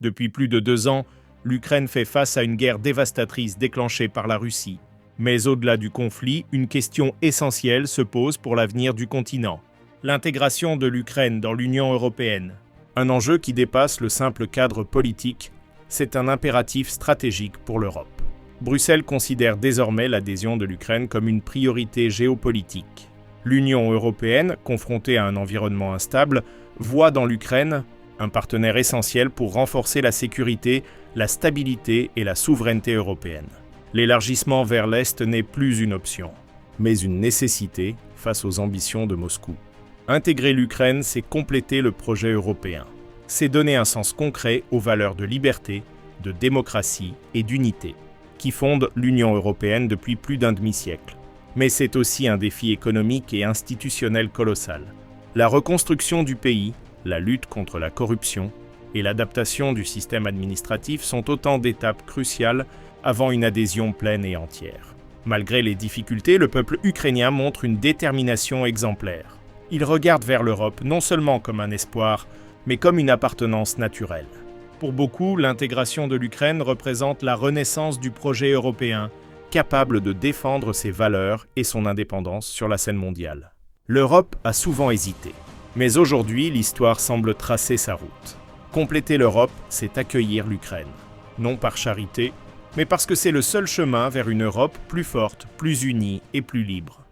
Depuis plus de 2 ans, l'Ukraine fait face à une guerre dévastatrice déclenchée par la Russie. Mais au-delà du conflit, une question essentielle se pose pour l'avenir du continent. L'intégration de l'Ukraine dans l'Union européenne. Un enjeu qui dépasse le simple cadre politique, c'est un impératif stratégique pour l'Europe. Bruxelles considère désormais l'adhésion de l'Ukraine comme une priorité géopolitique. L'Union européenne, confrontée à un environnement instable, voit dans l'Ukraine un partenaire essentiel pour renforcer la sécurité, la stabilité et la souveraineté européenne. L'élargissement vers l'Est n'est plus une option, mais une nécessité face aux ambitions de Moscou. Intégrer l'Ukraine, c'est compléter le projet européen. C'est donner un sens concret aux valeurs de liberté, de démocratie et d'unité, qui fondent l'Union européenne depuis plus d'un demi-siècle. Mais c'est aussi un défi économique et institutionnel colossal. La reconstruction du pays, la lutte contre la corruption et l'adaptation du système administratif sont autant d'étapes cruciales avant une adhésion pleine et entière. Malgré les difficultés, le peuple ukrainien montre une détermination exemplaire. Il regarde vers l'Europe non seulement comme un espoir, mais comme une appartenance naturelle. Pour beaucoup, l'intégration de l'Ukraine représente la renaissance du projet européen, capable de défendre ses valeurs et son indépendance sur la scène mondiale. L'Europe a souvent hésité, mais aujourd'hui, l'histoire semble tracer sa route. Compléter l'Europe, c'est accueillir l'Ukraine. Non par charité, mais parce que c'est le seul chemin vers une Europe plus forte, plus unie et plus libre.